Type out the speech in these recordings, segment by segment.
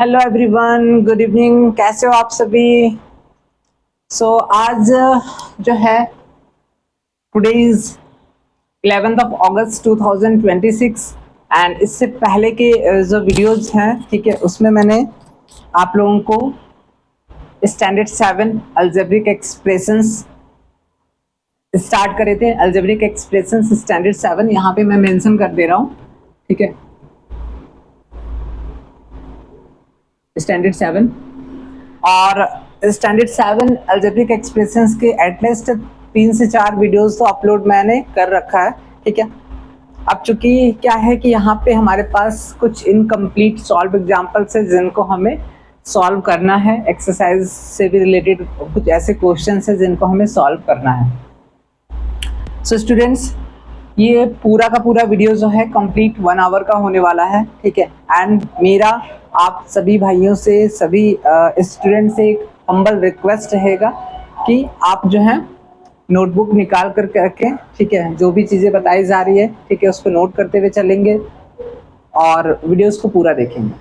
Hello everyone, good evening. कैसे हो आप सभी? आज जो है today is 11th of August 2026 and इससे पहले के जो वीडियोस हैं, ठीक है, उसमें मैंने आप लोगों को स्टैंडर्ड 7 अलजेब्रिक एक्सप्रेशंस स्टार्ट करे थे। अलजेब्रिक एक्सप्रेशंस स्टैंडर्ड 7 यहाँ पे मैं मेंशन कर दे रहा हूँ, ठीक है, स्टैंडर्ड 7। और स्टैंडर्ड 7 अलजेब्रिक एक्सप्रेशंस के एटलीस्ट 3 से 4 वीडियोस तो अपलोड मैंने कर रखा है, ठीक है। अब चूंकि क्या है कि यहाँ पे हमारे पास कुछ इनकम्प्लीट सॉल्व एग्जाम्पल्स है जिनको हमें सॉल्व करना है। एक्सरसाइज से भी रिलेटेड कुछ ऐसे क्वेश्चन है जिनको हमें सॉल्व करना है। सो स्टूडेंट्स, ये पूरा का पूरा वीडियो जो है कंप्लीट 1 आवर का होने वाला है, ठीक है। एंड मेरा आप सभी भाइयों से, सभी स्टूडेंट से एक हम्बल रिक्वेस्ट रहेगा कि आप जो है नोटबुक निकाल कर रखें, ठीक है। जो भी चीज़ें बताई जा रही है, ठीक है, उसको नोट करते हुए चलेंगे और वीडियोस को पूरा देखेंगे।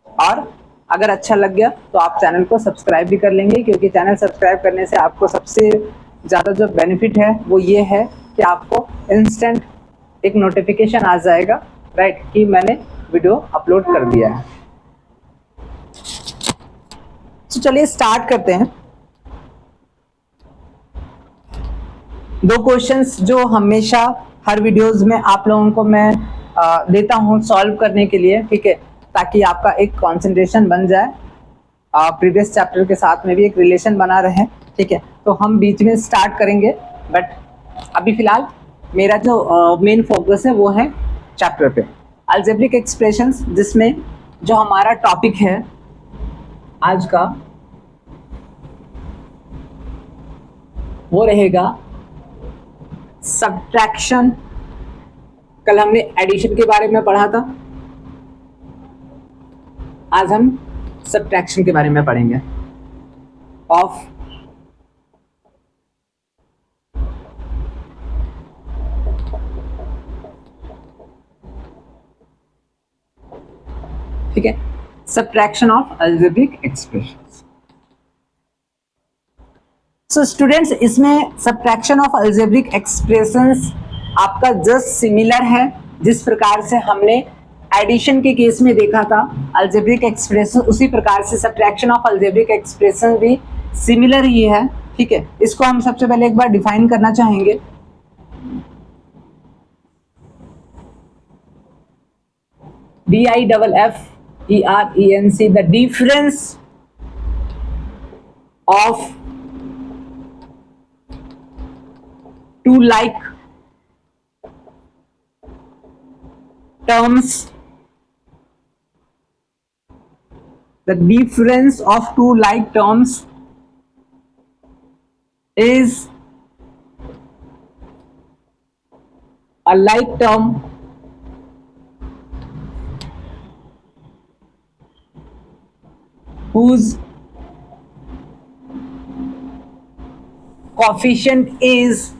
और अगर अच्छा लग गया तो आप चैनल को सब्सक्राइब भी कर लेंगे, क्योंकि चैनल सब्सक्राइब करने से आपको सबसे ज़्यादा जो बेनिफिट है वो ये है कि आपको इंस्टेंट एक नोटिफिकेशन आ जाएगा, राइट, कि मैंने वीडियो अपलोड कर दिया है। तो चलिए स्टार्ट करते हैं। दो क्वेश्चंस जो हमेशा हर वीडियोस में आप लोगों को मैं देता हूं सॉल्व करने के लिए, ठीक है, ताकि आपका एक कंसंट्रेशन बन जाए, प्रीवियस चैप्टर के साथ में भी एक रिलेशन बना रहे, ठीक है। तो हम बीच में स्टार्ट करेंगे, बट अभी फिलहाल मेरा जो मेन फोकस है वो है चैप्टर पे अलजेब्रिक एक्सप्रेशंस, जिसमें जो हमारा टॉपिक है आज का वो रहेगा सब्ट्रैक्शन। कल हमने एडिशन के बारे में पढ़ा था, आज हम सब्ट्रैक्शन के बारे में पढ़ेंगे ऑफ ठीक है, subtraction of algebraic expressions. So students, इसमें सब्ट्रैक्शन ऑफ अलजेब्रिक एक्सप्रेशंस आपका जस्ट सिमिलर है जिस प्रकार से हमने एडिशन के केस में देखा था अलजेब्रिक एक्सप्रेशन, उसी प्रकार से सब्ट्रैक्शन ऑफ अलजेब्रिक एक्सप्रेशन भी सिमिलर ही है, ठीक है। इसको हम सबसे पहले एक बार डिफाइन करना चाहेंगे। DIFFERENC, the difference of two like terms, the difference of two like terms is a like term whose coefficient is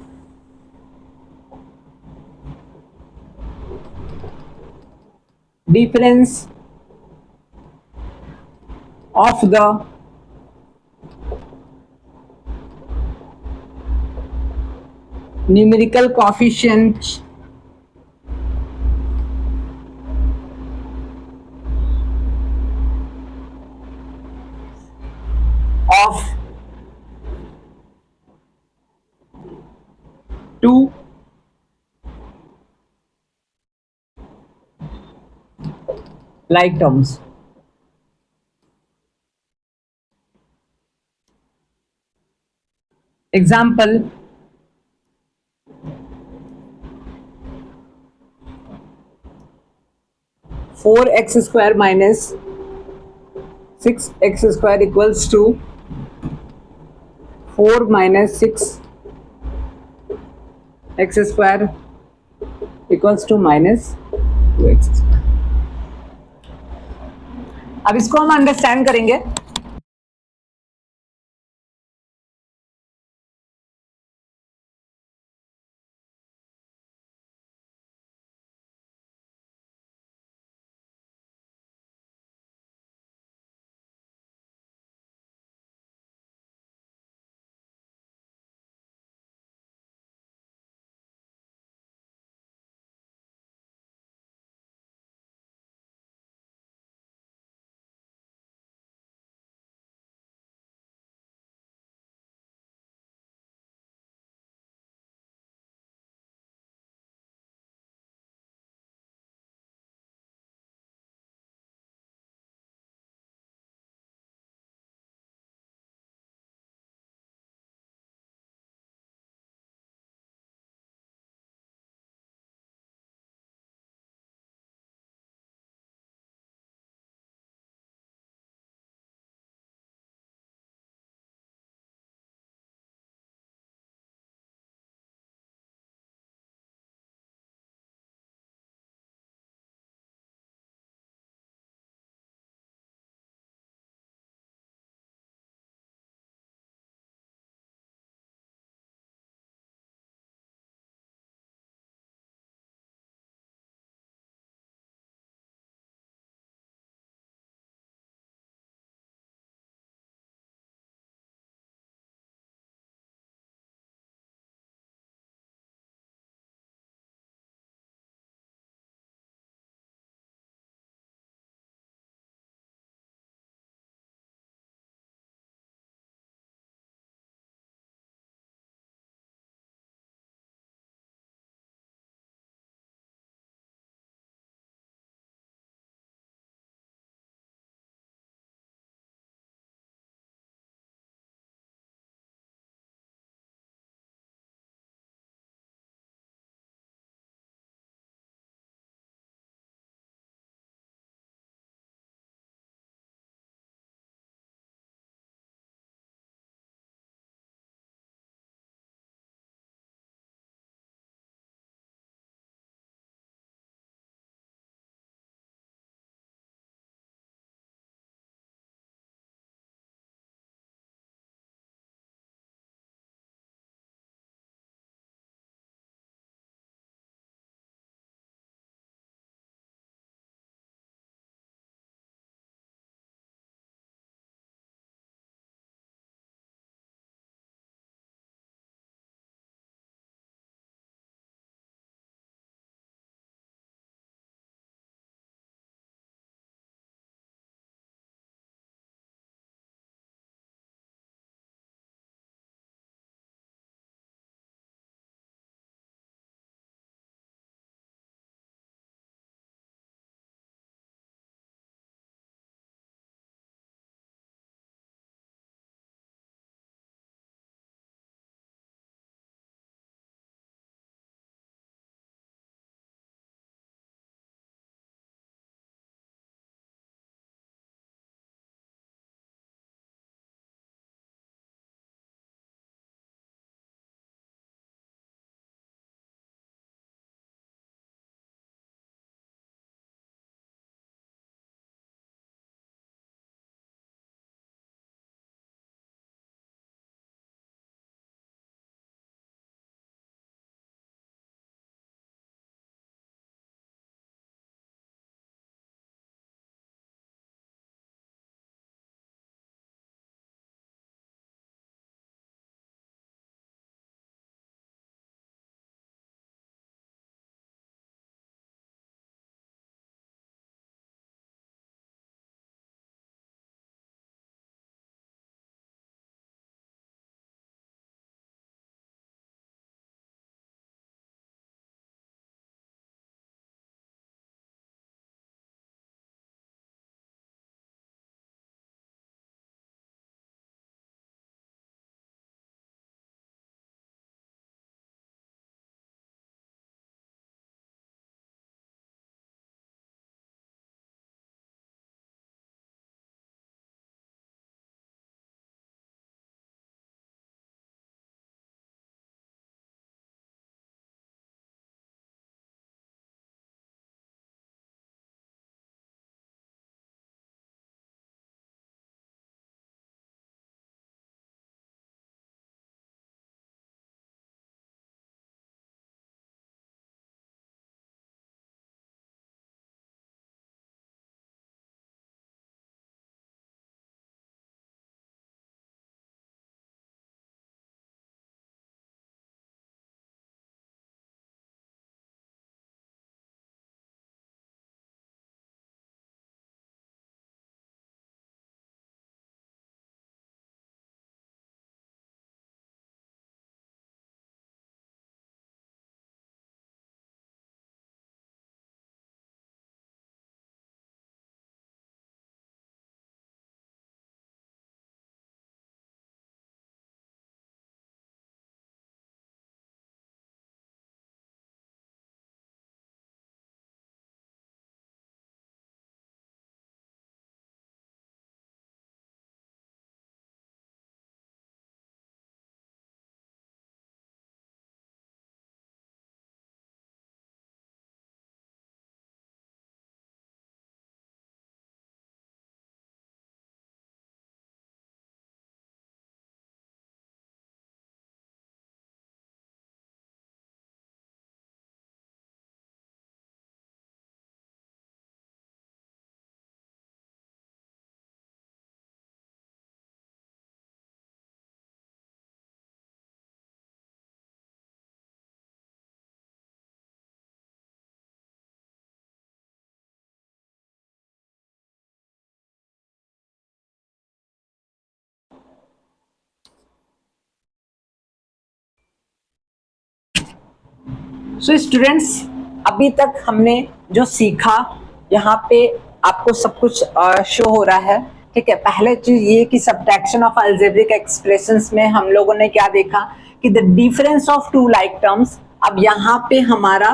difference of the numerical coefficient of two like terms. Example, 4x square minus 6x square equals to 4 minus 6x square equals to minus 2x square। अब इसको हम understand करेंगे। So students, अभी तक हमने जो सीखा यहाँ पे आपको सब कुछ शो हो रहा है, ठीक है। पहले चीज ये कि सब्ट्रैक्शन ऑफ अलजेब्रिक एक्सप्रेशंस में हम लोगों ने क्या देखा कि the difference of two like terms, अब यहाँ पे हमारा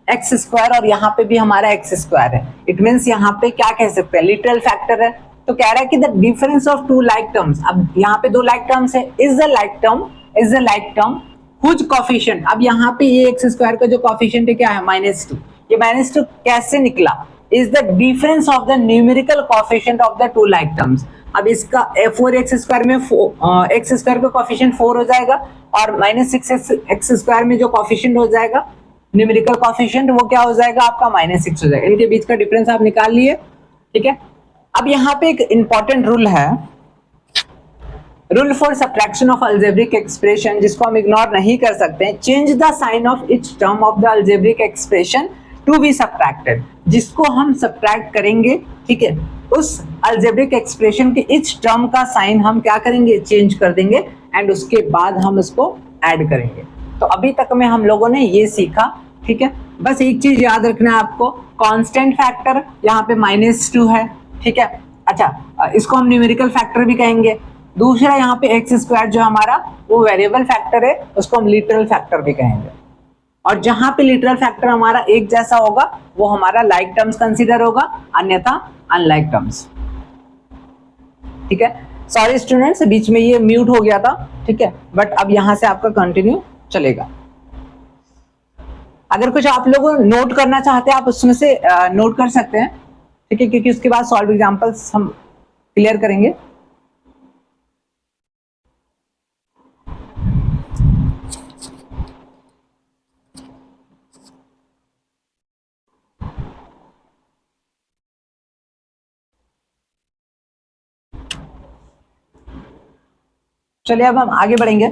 एक्स स्क्वायर और यहाँ पे भी हमारा एक्स स्क्वायर है, इट मीन्स यहाँ पे क्या कह सकते हैं, लिटरल फैक्टर है। तो कह रहा है कि the difference of two like terms, अब यहाँ पे दो लाइक टर्म्स है, is the like term whose coefficient, अब यहाँ पे ये एक्स स्क्वायर का जो कोफिशिएंट है क्या है, -2। ये -2 कैसे निकला, is the difference of the numerical coefficient of the two like terms. अब इसका 4x स्क्वायर में एक्स स्क्वायर का कोफिशिएंट 4 हो जाएगा और -6x स्क्वायर में जो कोफिशिएंट हो जाएगा न्यूमेरिकल कोफिशिएंट वो क्या हो जाएगा आपका -6 हो जाएगा। इनके बीच का डिफरेंस आप निकाल लिए, ठीक है। अब यहाँ पे एक इंपॉर्टेंट रूल है, rule for subtraction of algebraic expression, जिसको हम इग्नोर नहीं कर सकते हैं। Change the sign of each term of the algebraic expression to be subtracted, जिसको हम सब्ट्रैक्ट करेंगे, ठीक है, उस अलजेब्रिक एक्सप्रेशन के ईच टर्म का साइन हम क्या करेंगे, चेंज कर देंगे एंड उसके बाद हम उसको ऐड करेंगे। तो अभी तक में हम लोगों ने ये सीखा, ठीक है। बस एक चीज याद रखना है आपको, कांस्टेंट फैक्टर यहाँ पे -2 है, ठीक है। अच्छा, इसको हम न्यूमेरिकल फैक्टर भी कहेंगे। दूसरा यहाँ पे एक्स स्क्वायर जो हमारा वो वेरिएबल फैक्टर है, उसको हम लिटरल फैक्टर भी कहेंगे। और जहां पे लिटरल फैक्टर हमारा एक जैसा होगा वो हमारा लाइक टर्म्स कंसीडर होगा, अन्यथा अनलाइक टर्म्स, ठीक है। सॉरी स्टूडेंट्स, बीच में ये म्यूट हो गया था, ठीक है, बट अब यहां से आपका कंटिन्यू चलेगा। अगर कुछ आप लोग नोट करना चाहते हैं आप उसमें से नोट कर सकते हैं, ठीक है, क्योंकि उसके बाद सॉल्व एग्जांपल्स हम क्लियर करेंगे। चलिए अब हम आगे बढ़ेंगे।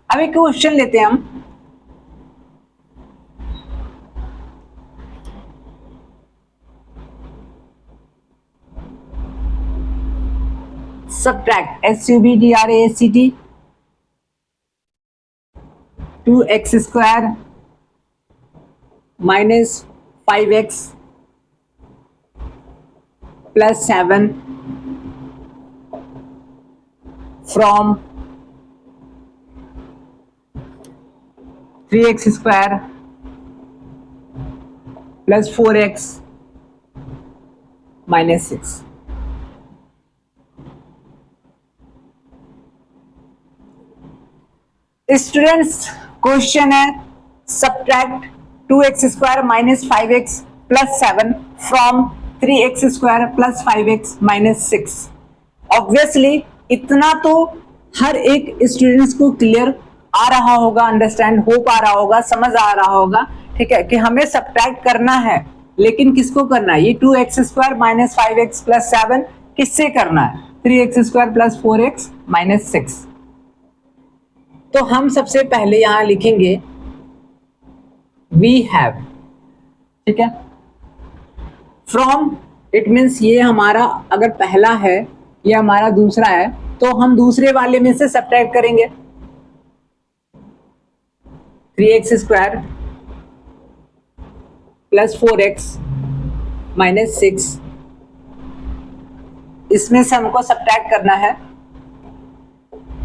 अब एक क्वेश्चन लेते हैं हम, subtract SUBTRACT 2x square minus 5x plus 7 from 3x square plus 4x minus 6। Students question है subtract 2x square minus 5x plus 7 from 3x square plus 5x minus 6। Obviously इतना तो हर एक स्टूडेंट्स को क्लियर आ रहा होगा, अंडरस्टैंड हो पा रहा होगा, समझ आ रहा होगा, ठीक है, कि हमें सब्ट्रैक्ट करना है, लेकिन किसको करना है, ये 2x square minus 5x plus 7 किससे करना है, 3x square plus 4x minus 6। तो हम सबसे पहले यहां लिखेंगे वी हैव, ठीक है, फ्रॉम, इट मीन्स ये हमारा अगर पहला है ये हमारा दूसरा है तो हम दूसरे वाले में से सब्ट्रैक्ट करेंगे 3x square plus 4x minus 6, इसमें से हमको सब्ट्रैक्ट करना है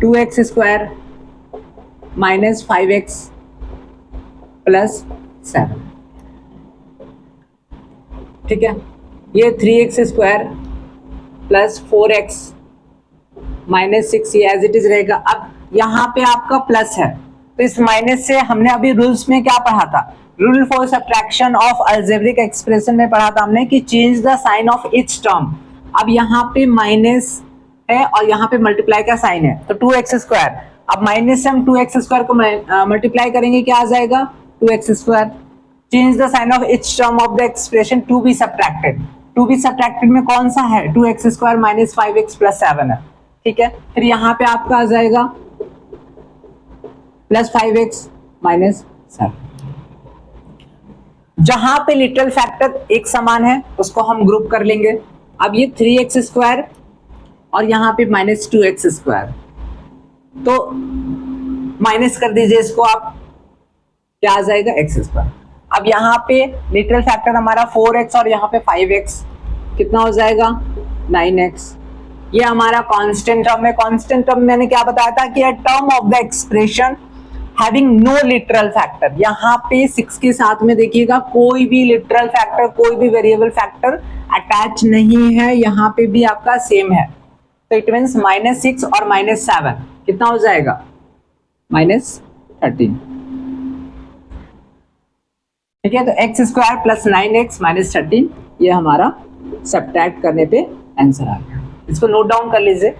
2x square minus 5x plus 7, ठीक है। ये 3x square plus 4x minus 6 ये एज इट इज रहेगा। अब यहाँ पे आपका प्लस है तो इस माइनस से हमने अभी रूल्स में क्या पढ़ा था, rule for subtraction of algebraic expression में पढ़ा था हमने कि change the sign of each term. अब यहाँ पे माइनस है और यहाँ पे मल्टीप्लाई का साइन है तो 2x स्क्वायर, अब माइनस से हम 2x स्क्वायर को मल्टीप्लाई करेंगे क्या आ जाएगा 2x square. Change the sign of each term of the expression to be subtracted, to be subtracted में कौन सा है, 2x² माइनस 5x प्लस 7 है, ठीक है। फिर यहाँ पे आपका आ जाएगा प्लस 5x माइनस 7। जहां पे लिटरल फैक्टर एक समान है उसको हम ग्रुप कर लेंगे। अब ये 3x² और यहाँ पे माइनस 2x², तो माइनस कर दीजिए इसको आप, क्या आ जाएगा x²। अब यहाँ पे लिटरल फैक्टर हमारा 4x और यहाँ पे 5x, कितना हो जाएगा 9x। ये हमारा कांस्टेंट टर्म है। कांस्टेंट टर्म मैंने क्या बताया था कि term of the expression having no literal factor. यहाँ पे 6 के साथ में देखिएगा कोई भी लिटरल फैक्टर, कोई भी वेरिएबल फैक्टर अटैच नहीं है, यहाँ पे भी आपका सेम है। तो इट मीन्स -6 और -7 कितना हो जाएगा -13, ठीक है। तो x² प्लस 9x माइनस 13 ये हमारा सब्ट्रैक्ट करने पे आंसर आ गया। इसको नोट डाउन कर लीजिए।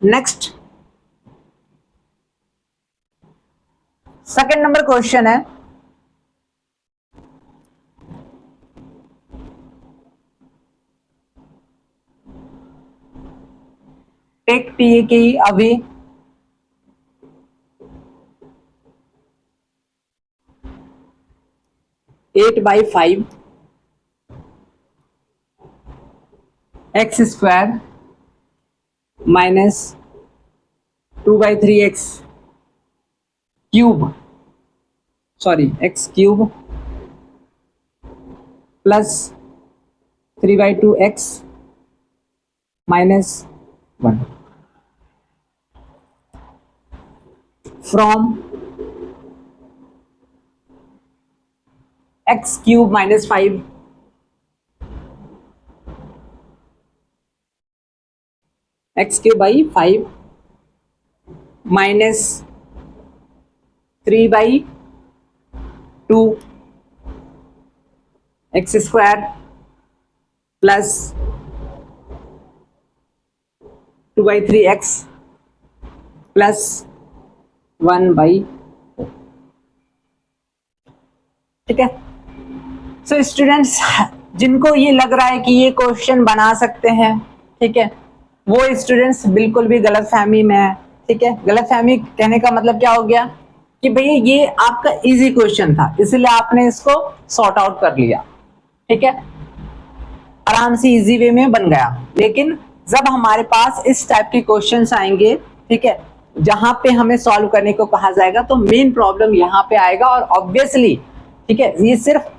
नेक्स्ट सेकंड नंबर क्वेश्चन है, टेक टी की अभी 8/5 x² minus 2/3 x³ plus 3/2x minus 1 from x³ minus 5 x³ minus 3/2 x² plus 2/3x plus 1/4, ठीक है। सो स्टूडेंट्स जिनको ये लग रहा है कि ये क्वेश्चन बना सकते हैं, ठीक है, वो स्टूडेंट्स बिल्कुल भी गलत फहमी में है, ठीक है। गलत फहमी कहने का मतलब क्या हो गया कि भैया ये आपका इजी क्वेश्चन था इसलिए आपने इसको सॉर्ट आउट कर लिया, ठीक है, आराम से इजी वे में बन गया। लेकिन जब हमारे पास इस टाइप के क्वेश्चंस आएंगे, ठीक है, जहां पे हमें सॉल्व करने को कहा जाएगा तो मेन प्रॉब्लम यहाँ पे आएगा। और ऑब्वियसली, ठीक है, ये सिर्फ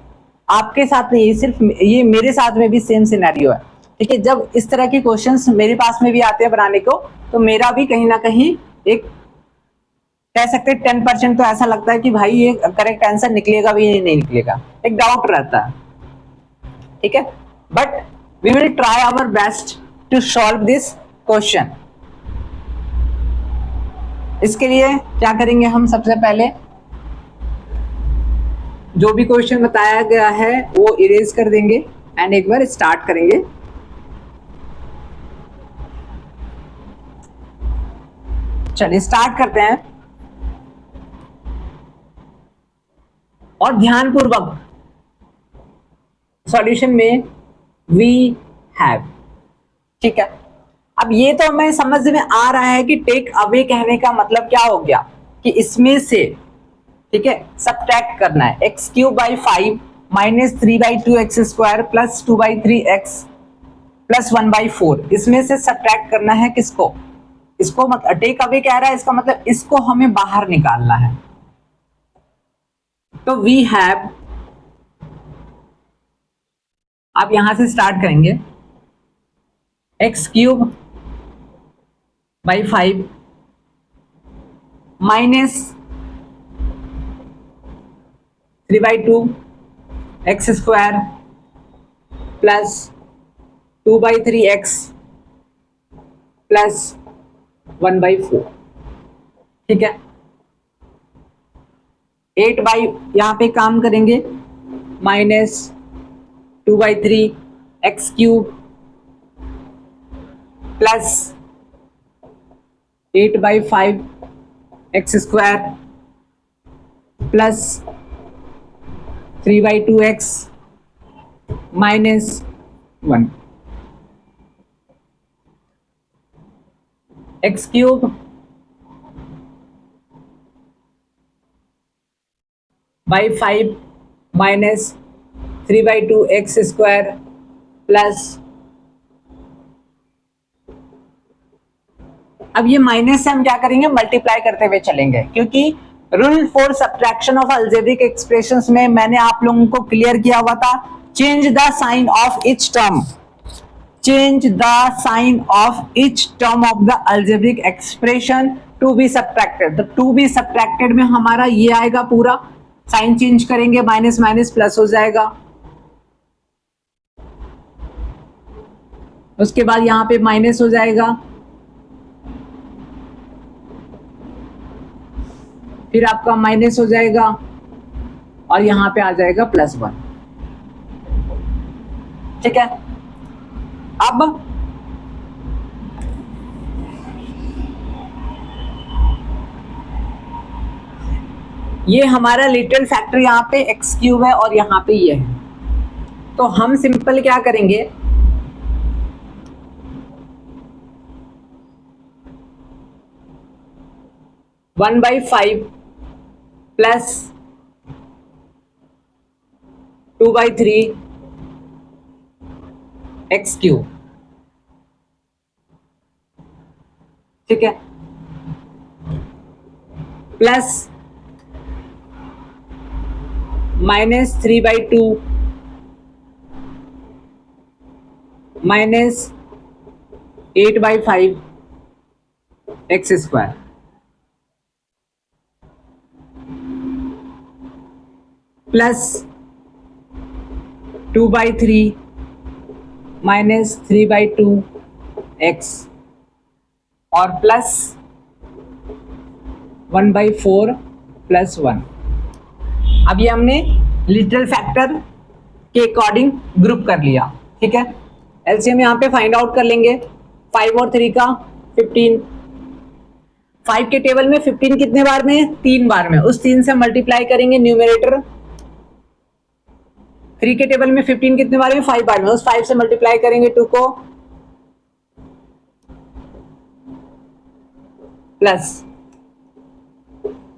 आपके साथ नहीं, सिर्फ ये मेरे साथ में भी सेम सिनेरियो है, ठीक है। जब इस तरह के क्वेश्चंस मेरे पास में भी आते हैं बनाने को तो मेरा भी कहीं ना कहीं एक कह सकते हैं 10% तो ऐसा लगता है कि भाई ये करेक्ट आंसर निकलेगा भी नहीं निकलेगा, एक डाउट रहता है, ठीक है। But we will try our best to solve this question. इसके लिए क्या करेंगे हम, सबसे पहले जो भी क्वेश्चन बताया गया है वो इरेज कर देंगे एंड एक बार स्टार्ट करेंगे। चलिए स्टार्ट करते हैं और ध्यानपूर्वक सॉल्यूशन में वी हैव, ठीक है। अब ये तो हमें समझ में आ रहा है कि टेक अवे कहने का मतलब क्या हो गया कि इसमें से, ठीक है, सब्ट्रैक्ट करना है x³ minus 3/2 x² plus 2/3x plus 1/4, इसमें से सब्ट्रैक्ट करना है किसको, इसको। मतलब टेक अवे कह रहा है, इसका मतलब इसको हमें बाहर निकालना है। तो वी हैव, आप यहां से स्टार्ट करेंगे x cube by 5 minus 3/2 x square plus 2/3 x plus 1/4। ठीक है, 8 बाई यहाँ पे काम करेंगे minus 2/3 x cube plus 8/5 x square plus 3/2 x minus 1 x cube by 5 minus 3/2 x square plus, अब ये माइनस से हम क्या करेंगे, मल्टीप्लाई करते हुए चलेंगे, क्योंकि rule for subtraction of algebraic expressions में मैंने आप लोगों को क्लियर किया हुआ था, change the sign of each term, change the sign of each term of the algebraic expression to be subtracted. तो टू बी सब्ट्रैक्टेड में हमारा ये आएगा, पूरा साइन चेंज करेंगे, माइनस माइनस प्लस हो जाएगा, उसके बाद यहां पे माइनस हो जाएगा, फिर आपका माइनस हो जाएगा और यहां पे आ जाएगा +1। ठीक है, अब ये हमारा लिटिल फैक्टर यहां पे एक्स क्यूब है और यहां पे ये है, तो हम सिंपल क्या करेंगे, one by 5 plus 2/3 x cube. ठीक है, plus minus 3/2 minus 8/5 x square plus 2/3 minus 3/2 x और प्लस 1/4 प्लस 1। अब ये हमने लिटिल फैक्टर के अकॉर्डिंग ग्रुप कर लिया। ठीक है, एलसीएम यहाँ पे फाइंड आउट कर लेंगे, 5 और 3 का 15। 5 के टेबल में 15 कितने बार में, 3 बार में, उस 3 से मल्टीप्लाई करेंगे न्यूमरेटर। 3 के टेबल में 15 कितने बार में, 5 बार में, उस 5 से मल्टीप्लाई करेंगे 2 को, प्लस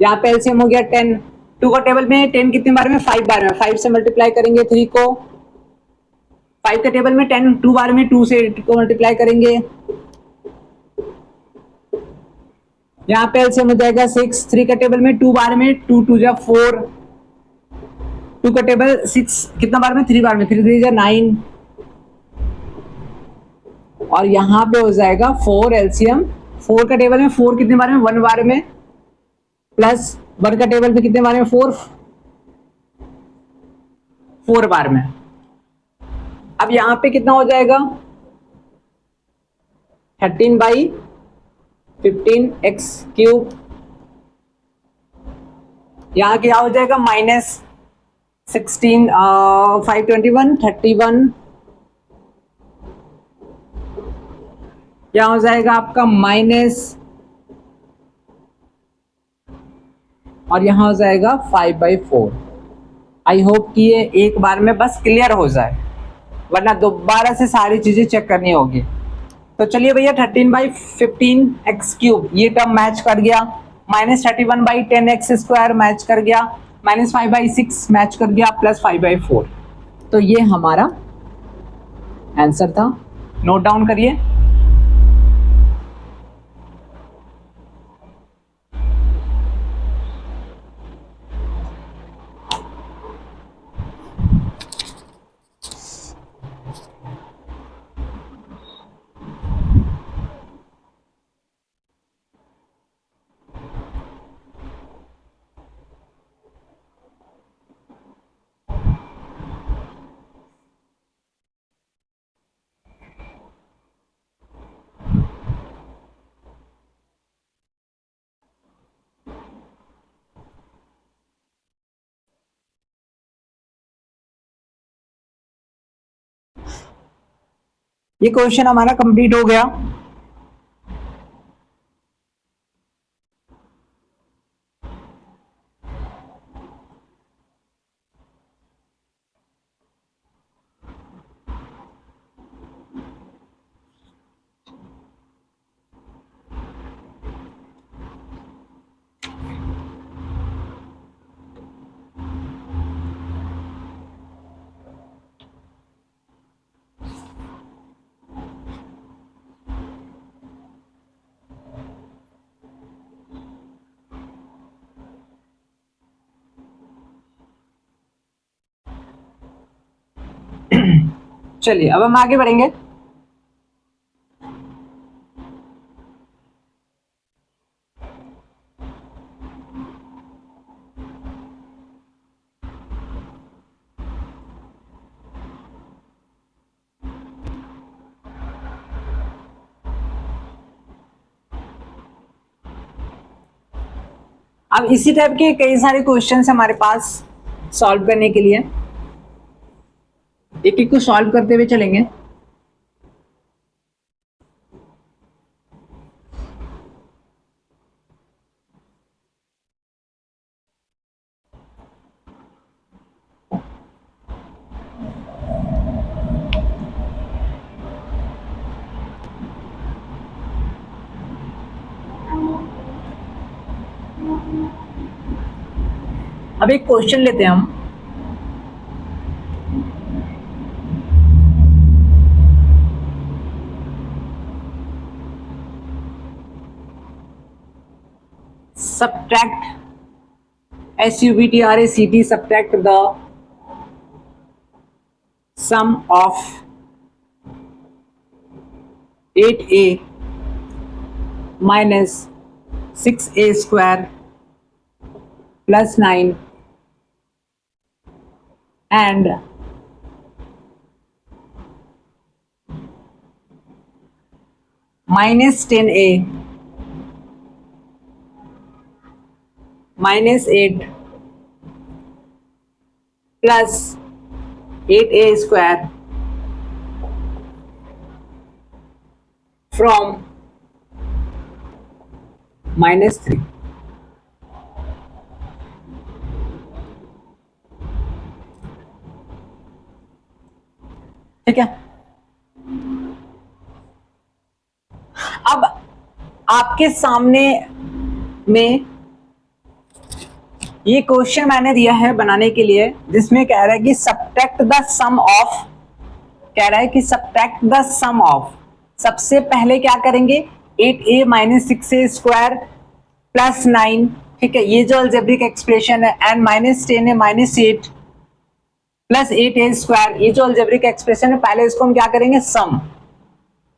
यहाँ पे एलसीएम हो गया 10। 2 का टेबल में 10 कितने बार में, 5 बार में, 5 से मल्टीप्लाई करेंगे 3 को। 5 के टेबल में 10 2 बार में, 2 से 8 को मल्टीप्लाई करेंगे, यहाँ पे एलसीएम हो जाएगा 6। 3 का टेबल में 2 बार में, 2 2 जा 4, 2 का टेबल 6 कितना बार में, 3 बार में, 3 3 जा 9 और यहाँ पे हो जाएगा 4 एलसीएम। 4 का टेबल में 4 कितने बार में, 1 बार में, प्लस 1 का टेबल पे कितने बार में, 4 बार में। अब यहाँ पे कितना हो जाएगा, 13/15 एक्स क्यूब, यहाँ क्या हो जाएगा, माइनस 16 521 31, क्या हो जाएगा आपका माइनस, और यहां हो जाएगा 5/4। आई होप कि ये एक बार में बस क्लियर हो जाए, वरना दोबारा से सारी चीजें चेक करनी होगी। तो चलिए भैया, 13/15 एक्स क्यूब ये टर्म मैच कर गया, माइनस 31/10 एक्स स्क्वायर मैच कर गया, माइनस 5/6 मैच कर गया, प्लस 5/4। तो ये हमारा आंसर था, नोट डाउन करिए। ये क्वेश्चन हमारा कंप्लीट हो गया। चलिए अब हम आगे बढ़ेंगे। अब इसी टाइप के कई सारे क्वेश्चंस हमारे पास सॉल्व करने के लिए, एक एक को सॉल्व करते हुए चलेंगे। अब एक क्वेश्चन लेते हैं हम। Subtract SUBTRACT, subtract the sum of 8a minus 6a square plus 9 and minus 10a minus 8 plus 8a square from minus 3। ठीक है। अब आपके सामने में ये क्वेश्चन मैंने दिया है बनाने के लिए, जिसमें कह रहा है कि सब्ट्रैक्ट द सम ऑफ, कह रहा है कि सब्ट्रैक्ट द सम ऑफ। सबसे पहले क्या करेंगे, 8a minus 6a square plus 9, ठीक है, ये जो अलजेब्रिक एक्सप्रेशन है, एंड माइनस 10 है माइनस 8 प्लस 8a स्क्वायर, ये जो अलजेब्रिक एक्सप्रेशन है, पहले इसको हम क्या करेंगे, सम,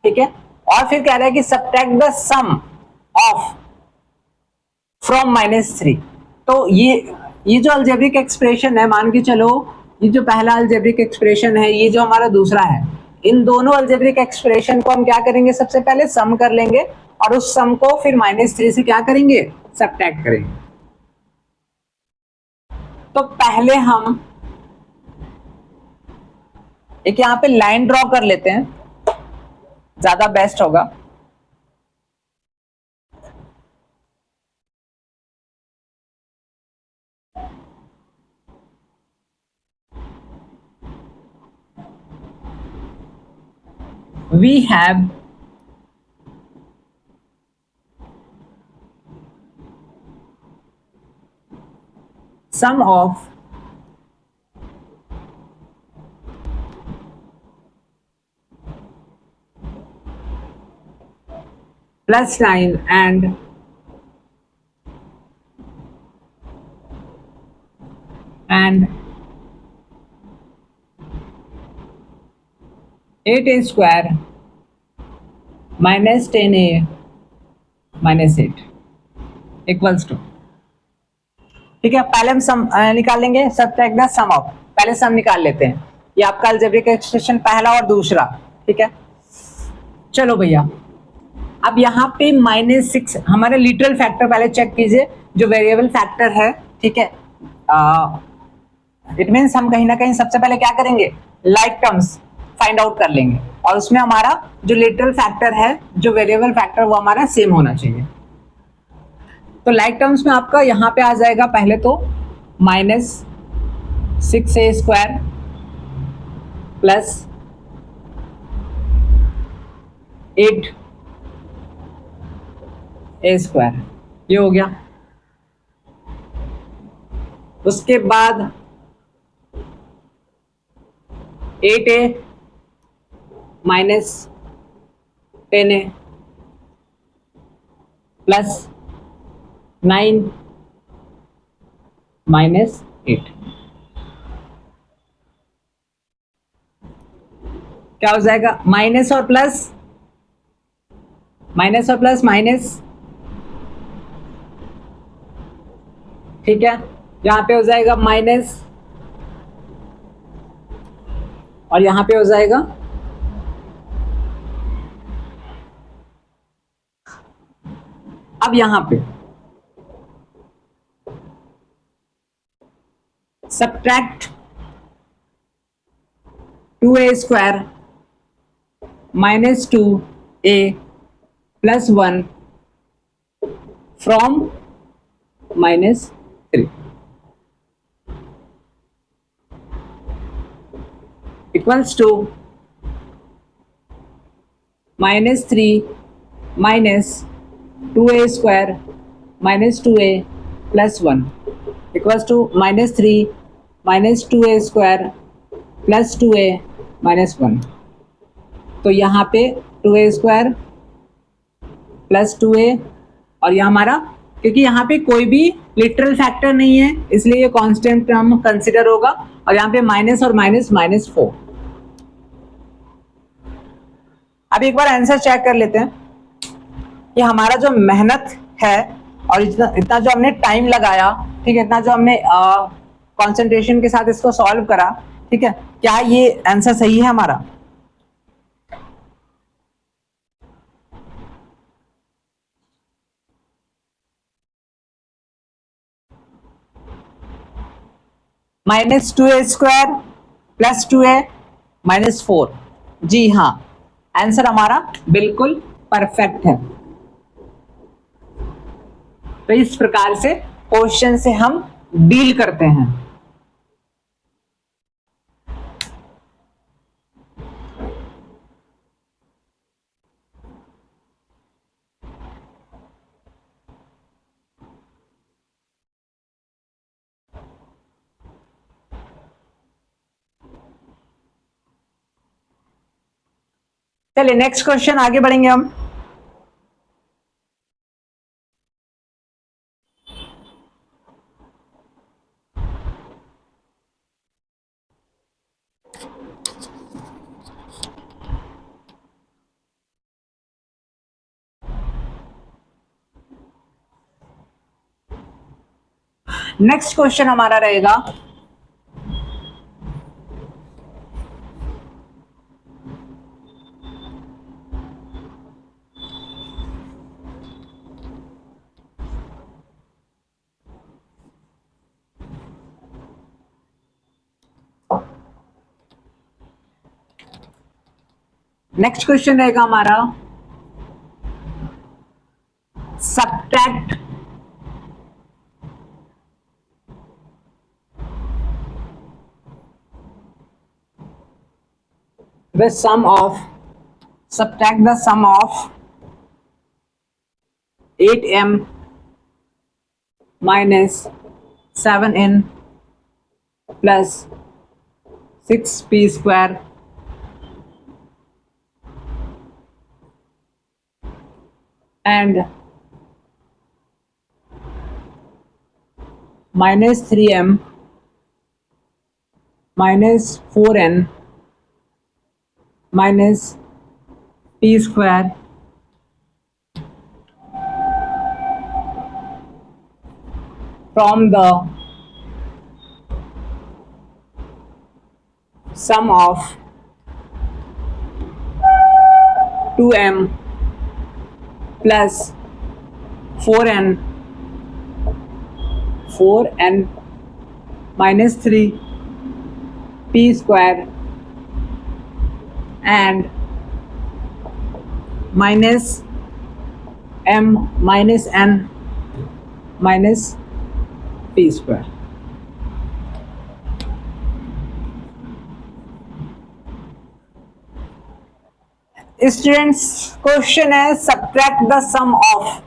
ठीक है। और फिर कह रहा है कि subtract the sum of from minus 3। तो ये जो अलजेब्रिक एक्सप्रेशन है, मान के चलो ये जो पहला अलजेब्रिक एक्सप्रेशन है, ये जो हमारा दूसरा है, इन दोनों अलजेब्रिक एक्सप्रेशन को हम क्या करेंगे, सबसे पहले सम कर लेंगे और उस सम को फिर माइनस 3 से क्या करेंगे, सब्ट्रैक्ट करेंगे। तो पहले हम एक यहाँ पे लाइन ड्रॉ कर लेते हैं, ज्यादा बेस्ट होगा। We have sum of plus 9 and and 8a square minus 10a minus 8 equals to, ठीक है। पहले हम सम निकाल लेंगे, सब्ट्रैक्ट द सम ऑफ, पहले सम निकाल लेते हैं। ये आपका अलजेब्रिक एक्सप्रेशन पहला और दूसरा, ठीक है। चलो भैया, अब यहाँ पे माइनस 6 हमारे लिटरल फैक्टर पहले चेक कीजिए, जो वेरिएबल फैक्टर है, ठीक है। इट मीन्स हम कहीं ना कहीं सबसे पहले क्या करेंगे, लाइक टर्म्स फाइंड आउट कर लेंगे और उसमें हमारा जो लिटरल फैक्टर है, जो वेरिएबल फैक्टर, वो हमारा सेम होना चाहिए। तो लाइक टर्म्स में आपका यहाँ पे आ जाएगा पहले तो -6a² प्लस 8a², ये हो गया। उसके बाद 8a minus 10a plus 9 minus 8, क्या हो जाएगा? माइनस और प्लस, माइनस और प्लस माइनस, ठीक है। यहां पे हो जाएगा माइनस और यहां पे हो जाएगा अब यहां पे subtract 2a² minus 2a plus 1 from -3 equals to -3 minus 2a² minus 2a plus 1 equals to -3 minus 2a² plus 2a minus 1। तो यहाँ पे 2a² प्लस 2a और यहाँ हमारा, क्योंकि यहाँ पे कोई भी लिटरल फैक्टर नहीं है इसलिए ये कांस्टेंट टर्म कंसीडर होगा, और यहाँ पे माइनस और माइनस -4। अब एक बार आंसर चेक कर लेते हैं कि हमारा जो मेहनत है और इतना जो हमने टाइम लगाया, ठीक है, इतना जो हमने कंसंट्रेशन के साथ इसको सॉल्व करा, ठीक है, क्या ये आंसर सही है हमारा? -2a² प्लस 2a माइनस 4, जी हाँ, आंसर हमारा बिल्कुल परफेक्ट है। तो इस प्रकार से क्वेश्चन से हम डील करते हैं। चलिए नेक्स्ट क्वेश्चन आगे बढ़ेंगे हम। नेक्स्ट क्वेश्चन हमारा रहेगा नेक्स्ट क्वेश्चन रहेगा हमारा subtract the sum of, subtract the sum of 8m minus 7n plus 6p² and -3m minus 4n minus p² from the sum of 2m plus 4n minus 3 p² and minus m minus n minus p square. Students question है subtract the sum of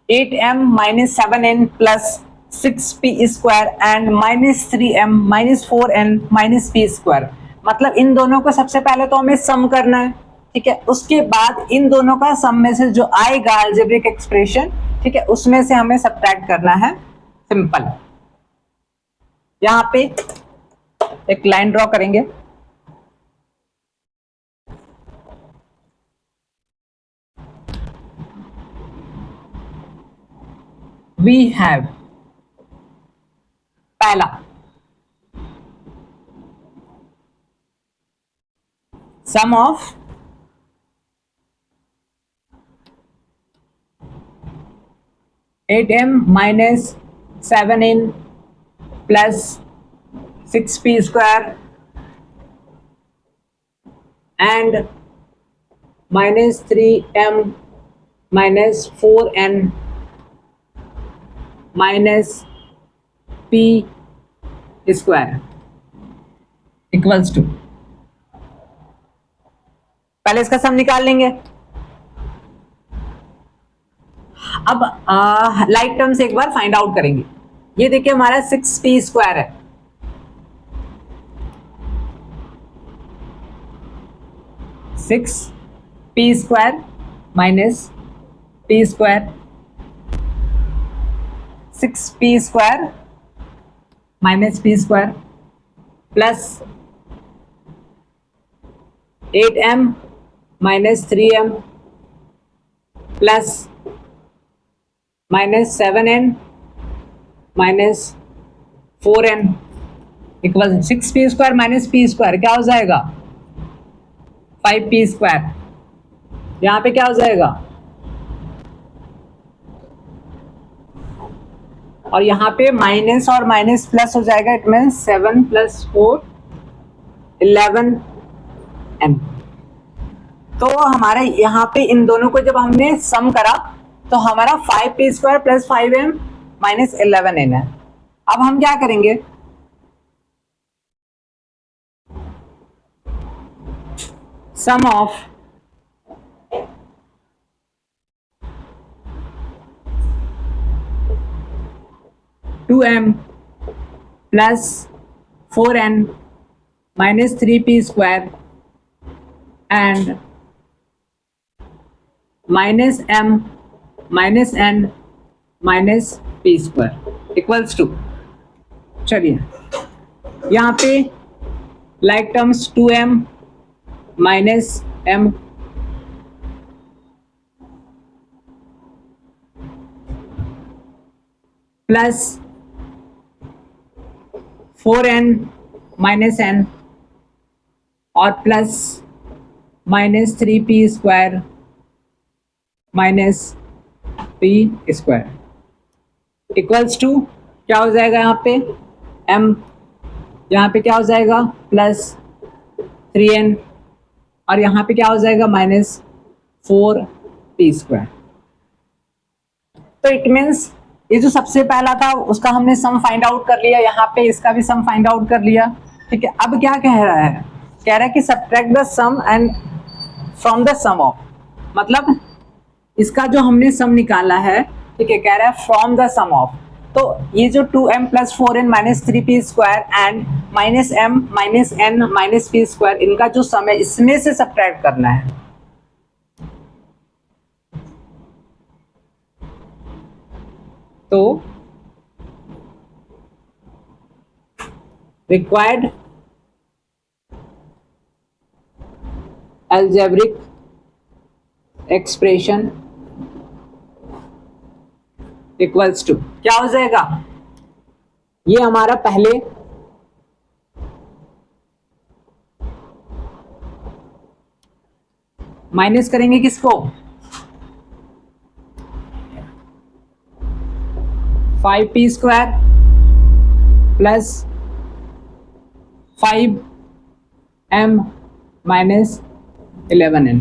8m minus 7n plus 6p square and minus 3m minus 4n minus p square. मतलब इन दोनों को सबसे पहले तो हमें सम करना है, ठीक है। उसके बाद इन दोनों का सम में से जो आएगा अलजेब्रिक एक्सप्रेशन, ठीक है, उसमें से हमें सब्ट्रैक्ट करना है। सिंपल। यहां पे एक लाइन ड्रॉ करेंगे। वी हैव पहला sum of 8m minus 7n plus 6p square and minus 3m minus 4n minus p square equals to, पहले इसका सम निकाल लेंगे। अब लाइक टर्म्स एक बार फाइंड आउट करेंगे। ये देखिए हमारा 6p स्क्वायर है, 6p square minus p square, 6p square minus p square plus 8m minus 3m plus minus 7n minus 4n equal 6p square minus p square क्या हो जाएगा 5p square. यहां पे क्या हो जाएगा, और यहाँ पे माइनस और माइनस प्लस हो जाएगा, इट मीन्स 7 प्लस 4 11n। तो हमारा यहाँ पे इन दोनों को जब हमने सम करा तो हमारा 5p square plus 5m minus 11n है। अब हम क्या करेंगे, sum of 2m plus 4n minus 3p square and minus m minus n minus p square equals to, चलिए यहाँ पे like terms 2m minus m plus 4n minus n और plus minus 3p square minus p square equals to क्या हो जाएगा, यहाँ पे m, यहाँ पे क्या हो जाएगा प्लस 3n और यहाँ पे क्या हो जाएगा माइनस 4p स्क्वायर। तो इट मीन्स ये जो सबसे पहला था उसका हमने सम फाइंड आउट कर लिया, यहाँ पे इसका भी सम फाइंड आउट कर लिया, ठीक है। अब क्या कह रहा है, कह रहा है कि subtract the sum and from the sum of, मतलब इसका जो हमने सम निकाला है, ठीक है, कह रहा है फ्रॉम द सम ऑफ। तो ये जो 2m plus 4n minus 3p square and minus m minus n minus p square, इनका जो सम है इसमें से सब्ट्रैक्ट करना है। तो required algebraic expression equals to क्या हो जाएगा, ये हमारा पहले माइनस करेंगे किसको, 5p square plus 5m minus 11n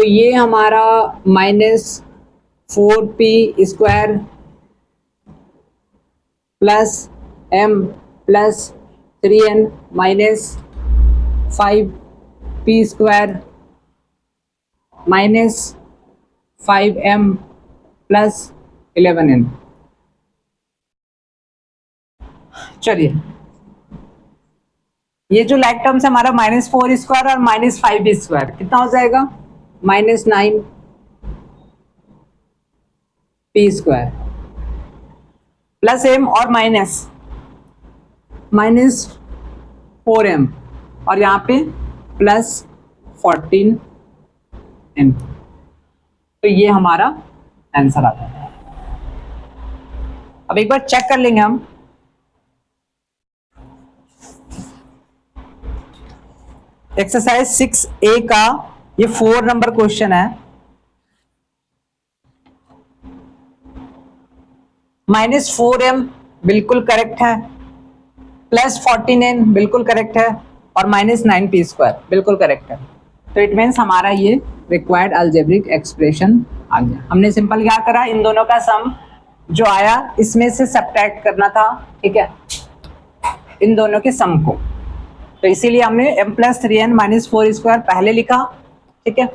ये हमारा -4p² plus m plus 3n minus 5p² minus 5m plus 11n। चलिए, ये जो लाइक टर्म्स है हमारा -4² और -5p², कितना हो जाएगा? -9p² प्लस m और -4m और यहाँ पे प्लस 14n। तो ये हमारा आंसर आता है। अब एक बार चेक कर लेंगे हम। एक्सरसाइज 6A का ये 4 नंबर क्वेश्चन है। -4m बिल्कुल करेक्ट है, प्लस 14n बिल्कुल करेक्ट है और -9p² बिल्कुल करेक्ट है। तो इट मीन्स हमारा ये रिक्वायर्ड अलजेब्रिक एक्सप्रेशन आ गया। हमने सिंपल क्या करा, इन दोनों का सम जो आया इसमें से सब्ट्रैक्ट करना था, ठीक है, इन दोनों के सम को। तो इसीलिए हमने m प्लस 3n माइनस 4² पहले लिखा, ठीक है,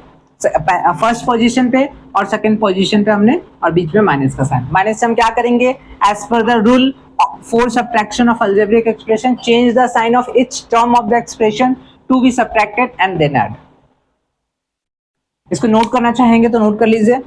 फर्स्ट पोजीशन पे, और सेकंड पोजीशन पे हमने, और बीच में माइनस का साइन। माइनस से हम क्या करेंगे, as per the rule for subtraction of algebraic expression, change the sign of each term of the expression to be subtracted and then add. इसको नोट करना चाहेंगे तो नोट कर लीजिए।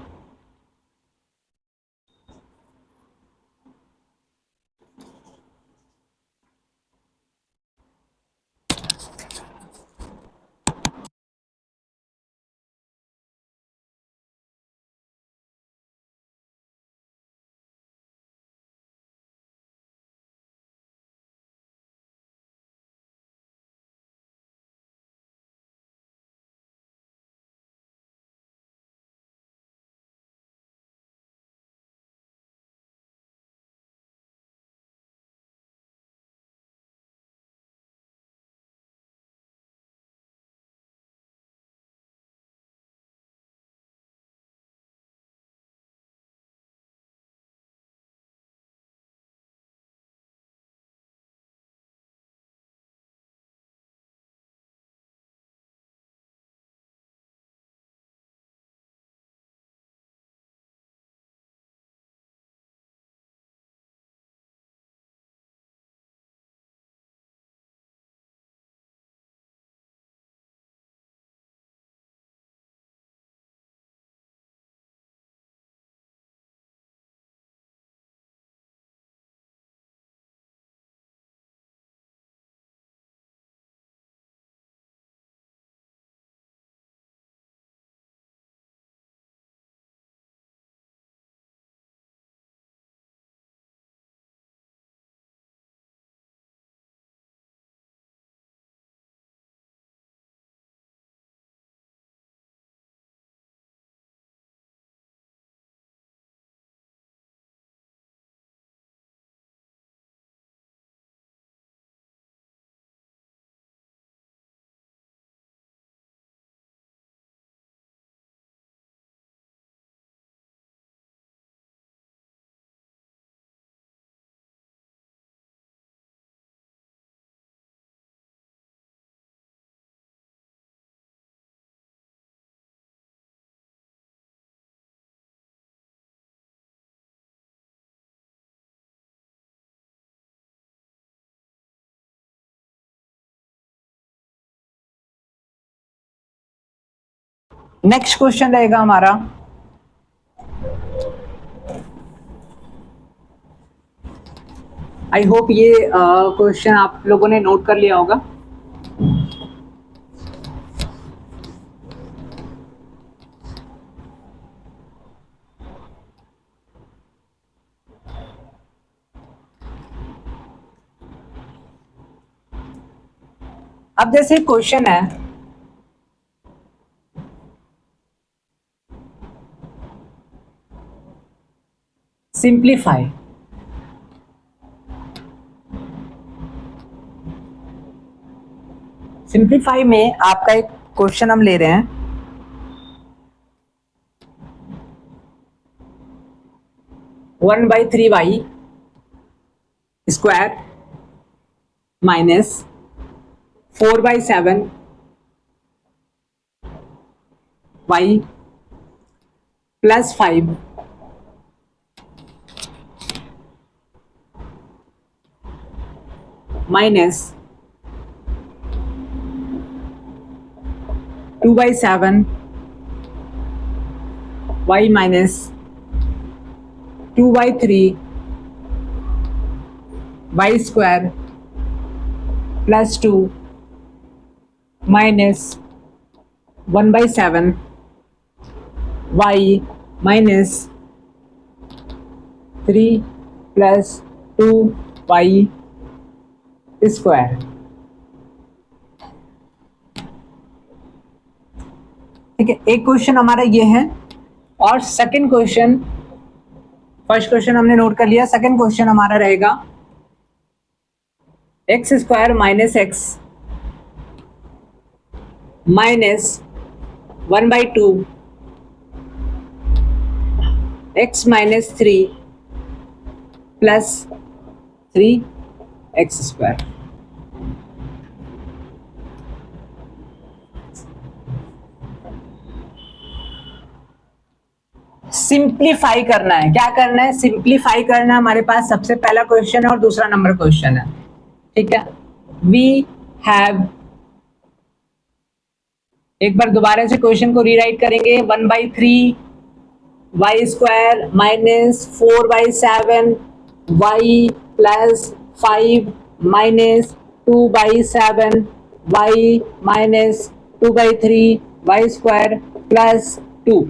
नेक्स्ट क्वेश्चन रहेगा हमारा, आई होप ये क्वेश्चन आप लोगों ने नोट कर लिया होगा। अब जैसे क्वेश्चन है, सिंप्लीफाई, सिंप्लीफाई में आपका एक क्वेश्चन हम ले रहे हैं, 1/3y square minus 4/7 y plus 5 minus 2/7 y minus 2/3 y square plus 2 minus 1/7 y minus 3 plus 2y square. ठीक है, एक क्वेश्चन हमारा ये है और सेकंड क्वेश्चन, फर्स्ट क्वेश्चन हमने नोट कर लिया, सेकंड क्वेश्चन हमारा रहेगा x square minus x minus 1/2 x minus 3 plus 3x square. Simplify करना है, क्या करना है, सिंप्लीफाई करना है। हमारे पास सबसे पहला क्वेश्चन है और दूसरा नंबर क्वेश्चन है। ठीक है, वी हैव, एक बार दोबारा से क्वेश्चन को रीराइट करेंगे। 1/3 y square minus 4/7 y plus 5 minus 2/7 y minus 2/3 y square plus 2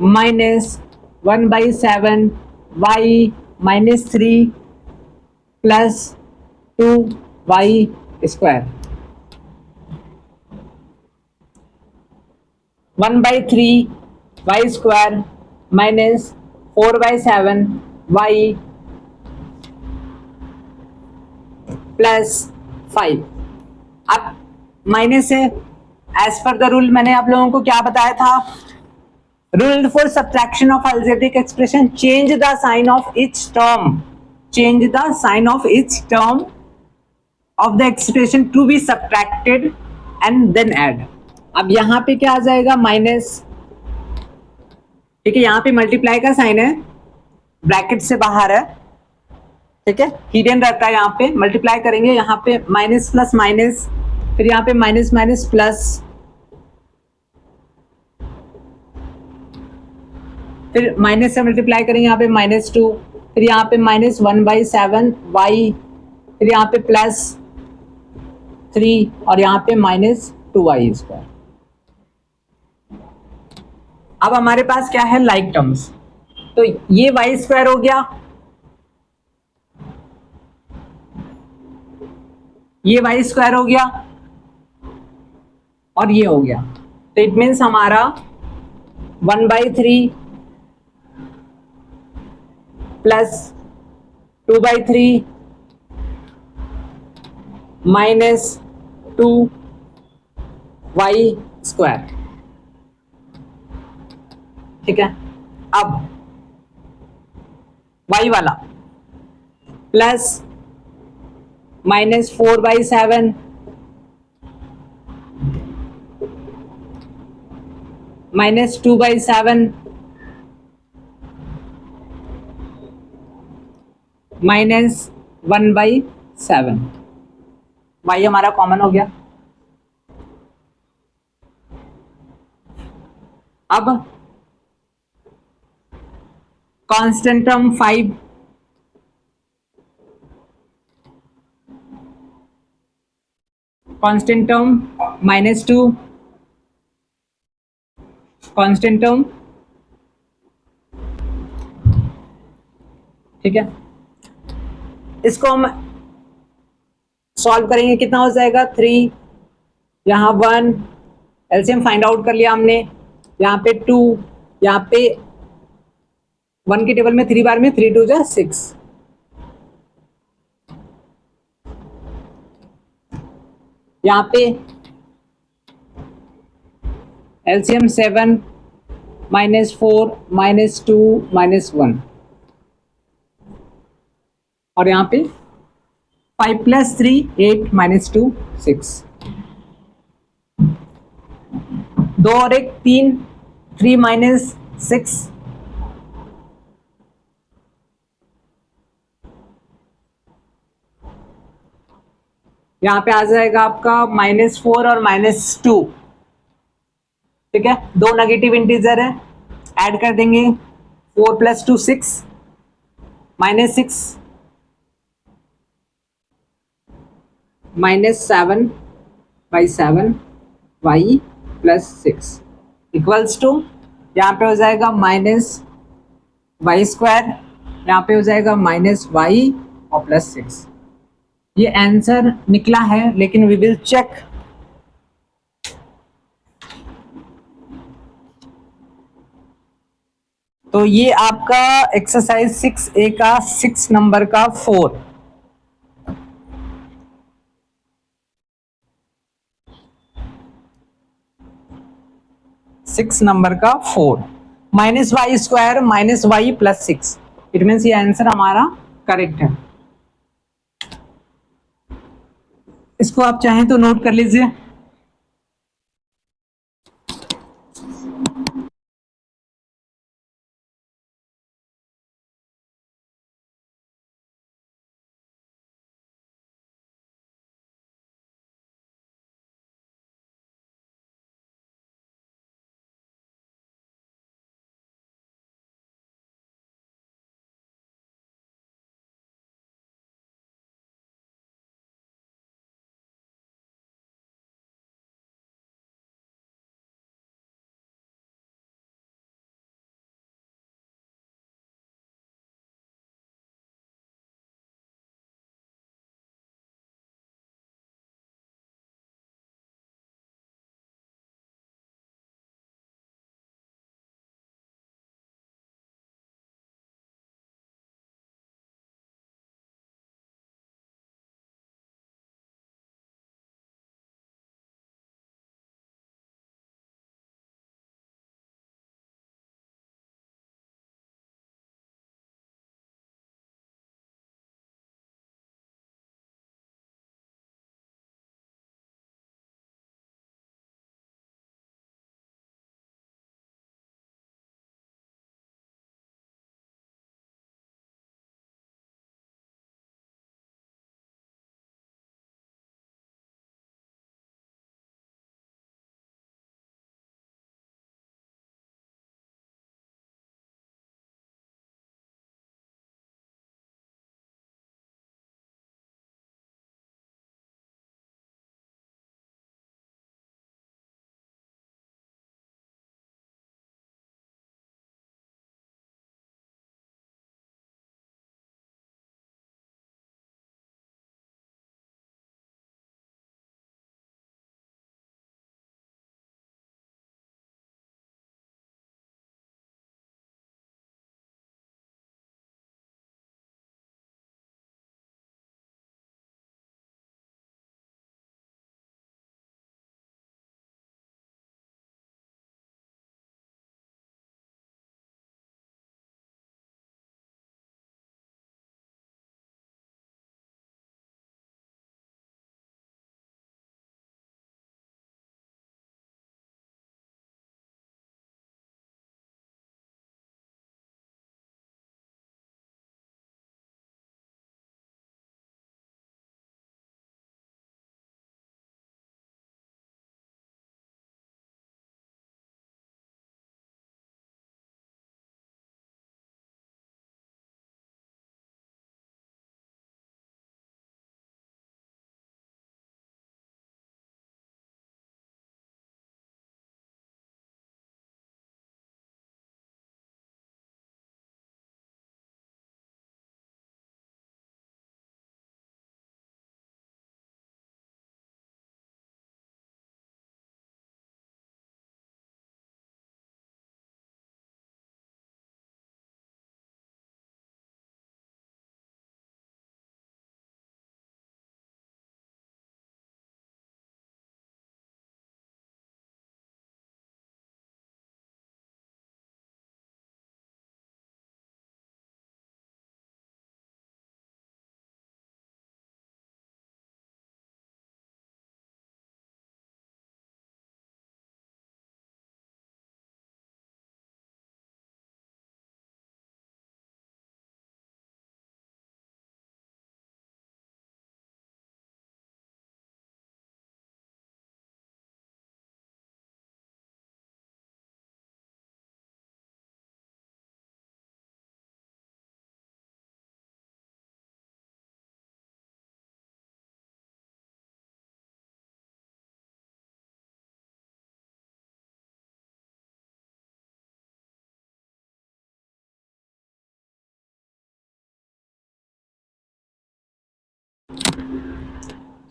minus 1/7 y minus 3 plus 2 y square. 1/3 y square minus 4/7 y plus 5। अब माइनस है, एज पर द रूल मैंने आप लोगों को क्या बताया था, rule for subtraction of algebraic expression, change the sign of each term, change the sign of each term of the expression to be subtracted and then add. अब यहां पे क्या आ जाएगा, माइनस, ठीक है, यहां पे मल्टीप्लाई का साइन है, ब्रैकेट से बाहर है, ठीक है, हिडन रहता है, यहां पे मल्टीप्लाई करेंगे, यहां पे माइनस प्लस माइनस, फिर यहां पे माइनस माइनस प्लस, फिर माइनस से मल्टीप्लाई करेंगे, यहाँ पे -2, फिर यहाँ पे -1/7 y, फिर यहाँ पे +3 और यहाँ पे -2y स्क्वायर। अब हमारे पास क्या है, लाइक टर्म्स, तो ये y स्क्वायर हो गया, ये y स्क्वायर हो गया और ये हो गया, तो इट मीन्स हमारा 1/3 प्लस 2/3 माइनस 2y स्क्वायर। ठीक है, अब y वाला प्लस -4/7 -2/7 -1/7, y हमारा कॉमन हो गया। अब constant term 5, constant term -2, constant term, ठीक है, इसको हम सॉल्व करेंगे, कितना हो जाएगा 3, यहाँ 1, एलसीएम फाइंड आउट कर लिया हमने, यहाँ पे 2, यहाँ पे 1 के टेबल में 3 बार में 3 2 जा 6, यहाँ पे एलसीएम 7 -4 -2 -1 और यहाँ पे 5 + 3 8 -2 6 2 और 1 3 3 -6 यहाँ पे आ जाएगा आपका -4 और -2 ठीक है। दो नेगेटिव इंटीजर है, ऐड कर देंगे 4 + 2 6 -6 -7/7 y + 6 इक्वल्स टू यहाँ पे हो जाएगा -y², यहाँ पे हो जाएगा -y और +6। ये आंसर निकला है, लेकिन वी विल चेक। तो ये आपका एक्सरसाइज 6A का 6 नंबर का 4। सिक्स नंबर का 4 -y² -y + 6 इट मीन्स ये आंसर हमारा करेक्ट है। इसको आप चाहें तो नोट कर लीजिए।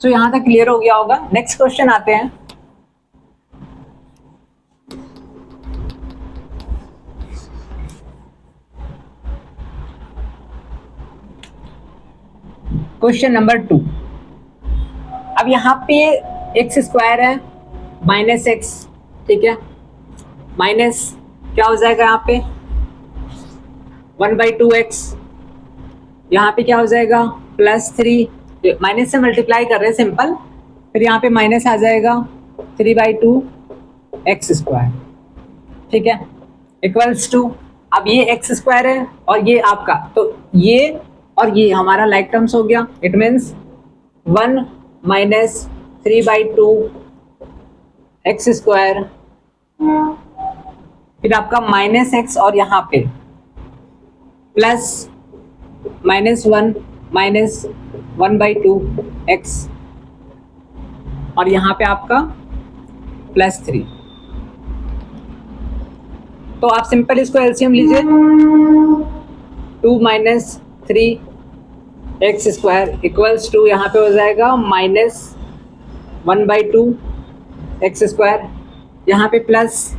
तो यहां तक क्लियर हो गया होगा। नेक्स्ट क्वेश्चन आते हैं। Question number 2। अब यहाँ पे एक्स स्क्वायर है माइनस एक्स, ठीक है, माइनस क्या हो जाएगा यहाँ पे 1/2x, यहाँ पे क्या हो जाएगा +3, माइनस से मल्टीप्लाई कर रहे हैं सिंपल, फिर यहाँ पे माइनस आ जाएगा 3/2x², ठीक है, इक्वल्स टू, अब ये एक्स स्क्वायर है और ये आपका, तो ये और ये हमारा लाइक टर्म्स हो गया। इट मीन्स 1 माइनस 3/2x², फिर आपका माइनस एक्स और यहाँ पे प्लस -1 माइनस 1/2x और यहाँ पे आपका +3। तो आप सिंपल इसको एलसीएम लीजिए, 2 माइनस 3x² इक्वल्स टू यहाँ पे हो जाएगा -1/2x², यहाँ पे प्लस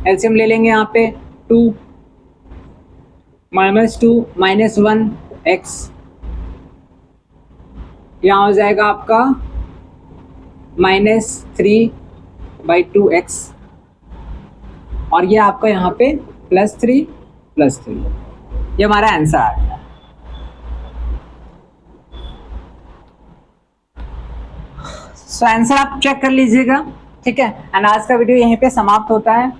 एलसीएम ले लेंगे, यहाँ पे 2 -2 माइनस 1x, यहाँ हो जाएगा आपका -3/2x और ये आपका यहाँ पे +3 ये हमारा आंसर आ गया। सो आंसर आप चेक कर लीजिएगा, ठीक है। एंड आज का वीडियो यहीं पे समाप्त होता है।